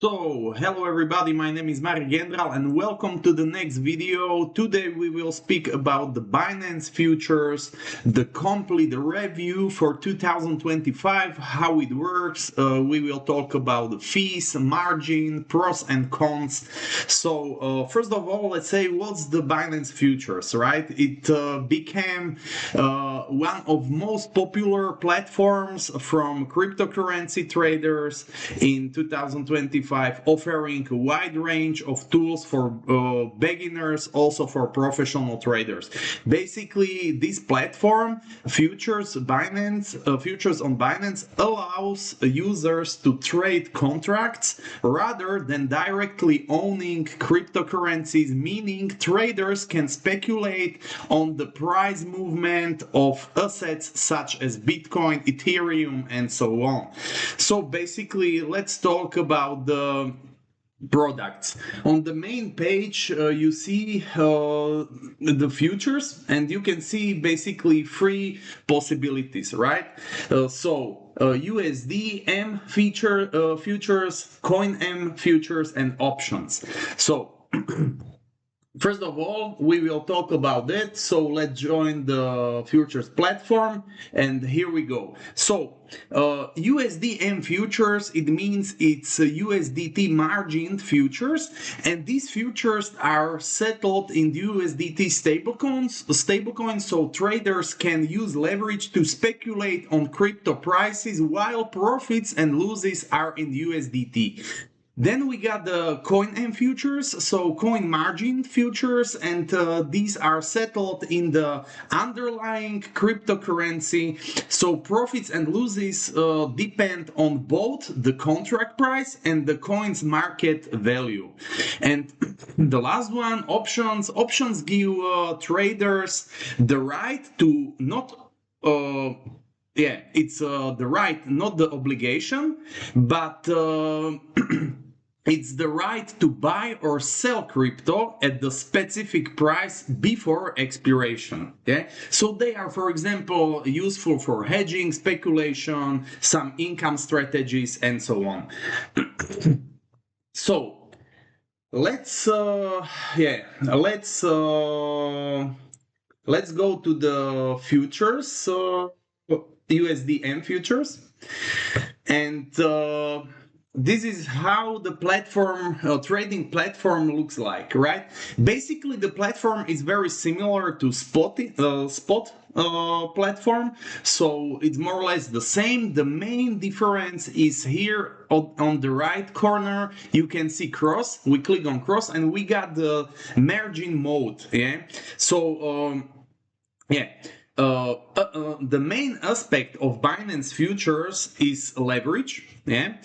So, hello everybody, my name is Marek Gendral and welcome to the next video. Today we will speak about the Binance futures, the complete review for 2025, how it works. We will talk about the fees, margin, pros and cons. So, first of all, let's say what's the Binance futures, right? It became one of most popular platforms from cryptocurrency traders in 2025, offering a wide range of tools for beginners, also for professional traders. Basically, this platform, futures on Binance, allows users to trade contracts rather than directly owning cryptocurrencies, meaning traders can speculate on the price movement of assets such as Bitcoin, Ethereum, and so on. So basically, let's talk about the products. On the main page, you see the futures, and you can see basically three possibilities, right? USD M futures, Coin M futures, and options. So first of all, we will talk about that. So let's join the futures platform, and here we go. So USDM futures, it means it's USDT margin futures, and these futures are settled in USDT stablecoins, so traders can use leverage to speculate on crypto prices while profits and losses are in USDT. Then we got the coin M futures, so coin margin futures, and these are settled in the underlying cryptocurrency. So profits and losses depend on both the contract price and the coin's market value. And the last one, options. Options give traders the right to not it's the right, not the obligation, but it's the right to buy or sell crypto at the specific price before expiration. Okay, so they are, for example, useful for hedging, speculation, some income strategies, and so on. So let's let's go to the futures, USDM futures, and this is how the platform, trading platform looks like, right? Basically, the platform is very similar to spot platform, so it's more or less the same. The main difference is here on the right corner. You can see cross. We click on cross, and we got the margin mode. Yeah. So the main aspect of Binance futures is leverage, and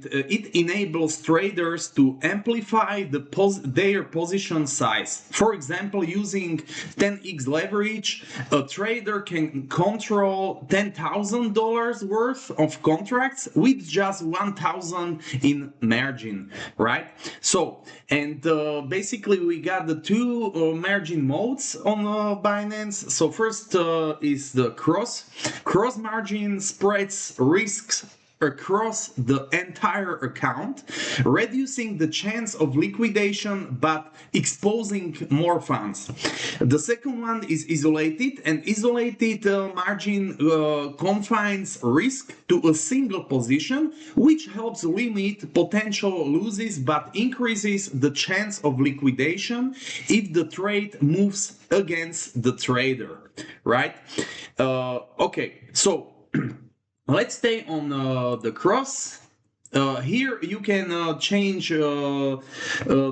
it enables traders to amplify their position size. For example, using 10x leverage, a trader can control $10,000 worth of contracts with just 1,000 in margin, right? So, and basically we got the two margin modes on Binance. So first is the cross margin spreads risks across the entire account, reducing the chance of liquidation but exposing more funds. The second one is isolated, and isolated margin confines risk to a single position, which helps limit potential losses but increases the chance of liquidation if the trade moves against the trader, right? Okay, so let's stay on the cross. Here you can change the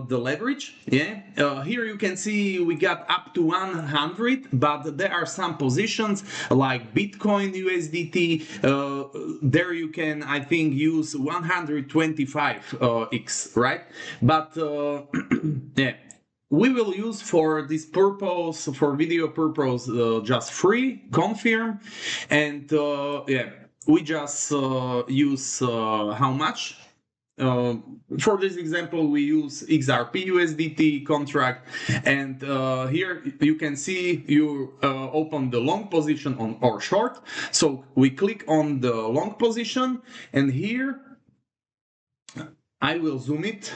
leverage. Here you can see we got up to 100, but there are some positions like Bitcoin USDT. There you can, I think, use 125x, right? But we will use for this purpose, for video purpose, just free confirm, and we just use how much. For this example, we use XRP USDT contract, and here you can see you open the long position on or short. So we click on the long position, and here I will zoom it,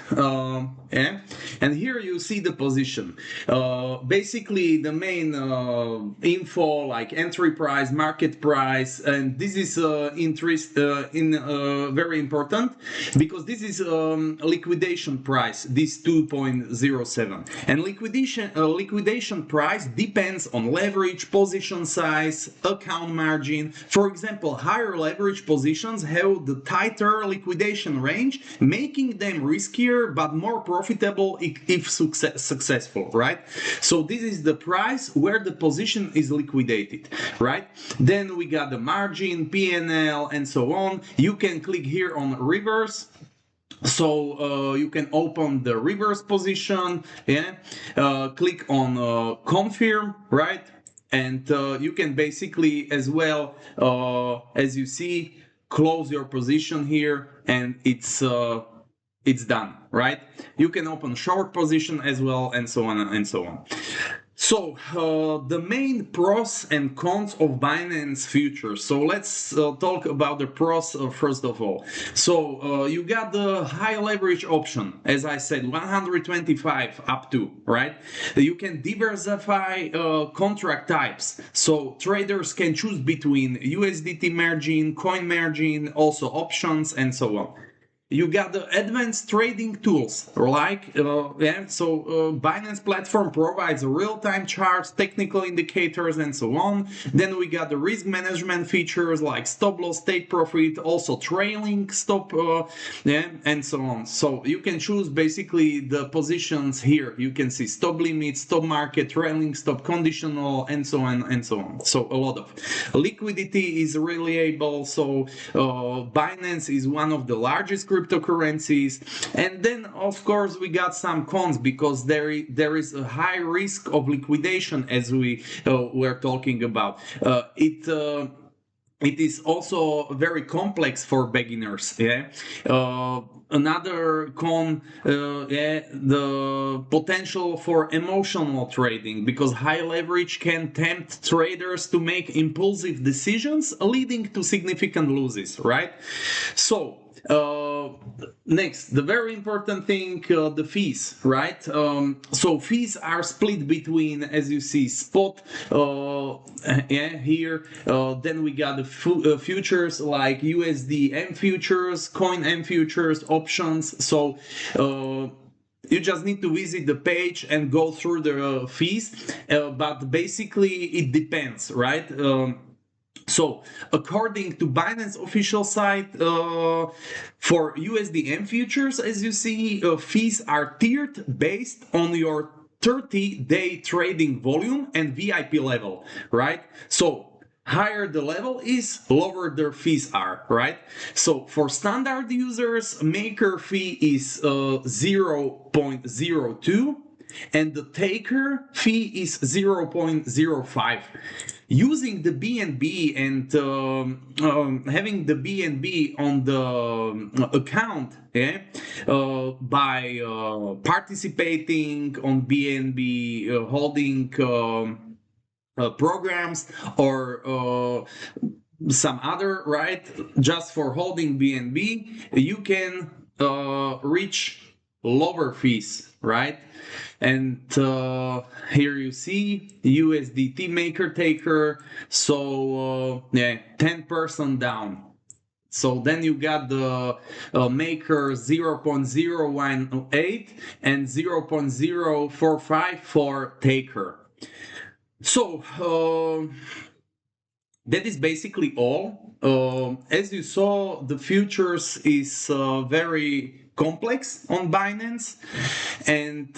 yeah, and here you see the position. Basically, the main info like entry price, market price, and this is interest in very important because this is liquidation price, this 2.07, and liquidation price depends on leverage, position size, account margin. For example, higher leverage positions have the tighter liquidation range, making them riskier but more profitable if successful, right? So this is the price where the position is liquidated, right? Then we got the margin, PNL, and so on. You can click here on reverse, so you can open the reverse position, yeah, click on confirm, right? And you can basically as well, as you see, close your position here, and it's done, right? You can open short position as well, and so on and so on. So the main pros and cons of Binance futures. So let's talk about the pros first of all. So you got the high leverage option, as I said, 125 up to, right? You can diversify contract types. So traders can choose between USDT margin, coin margin, also options, and so on. You got the advanced trading tools like Binance platform provides real-time charts, technical indicators, and so on. Then we got the risk management features like stop loss, take profit, also trailing stop, and so on. So you can choose basically the positions here. You can see stop limit, stop market, trailing stop, conditional, and so on and so on. So a lot of liquidity is reliable. So Binance is one of the largest cryptocurrencies. And then of course we got some cons because there is a high risk of liquidation, as we were talking about. It is also very complex for beginners, yeah. Another con, the potential for emotional trading, because high leverage can tempt traders to make impulsive decisions, leading to significant losses, right? So next, the very important thing, the fees, right? So fees are split between, as you see, spot here. Then we got the futures like USD M futures, coin M futures, options. So you just need to visit the page and go through the fees, but basically it depends, right? So, according to Binance official site, for USDM futures, as you see, fees are tiered based on your 30-day trading volume and VIP level, right? So, higher the level is, lower their fees are, right? So, for standard users, maker fee is 0.02 and the taker fee is 0.05. Using the BNB and having the BNB on the account, yeah, by participating on BNB holding programs or some other, right, just for holding BNB, you can reach lower fees, right? And here you see USDT maker taker, so yeah, 10% down. So then you got the maker 0.018 and 0.045 for taker. So that is basically all. As you saw, the futures is very complex on Binance, and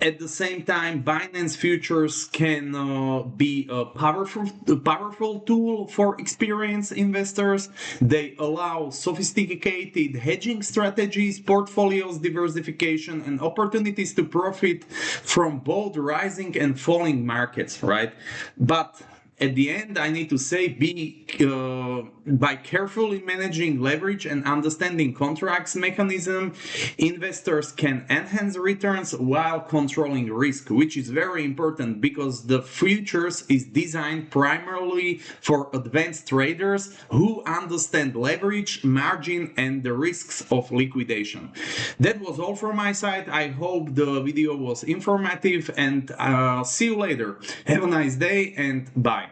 at the same time Binance futures can be a powerful tool for experienced investors. They allow sophisticated hedging strategies, portfolios diversification, and opportunities to profit from both rising and falling markets, right? But at the end, I need to say, by carefully managing leverage and understanding contracts mechanism, investors can enhance returns while controlling risk, which is very important because the futures is designed primarily for advanced traders who understand leverage, margin, and the risks of liquidation. That was all from my side. I hope the video was informative, and see you later. Have a nice day and bye.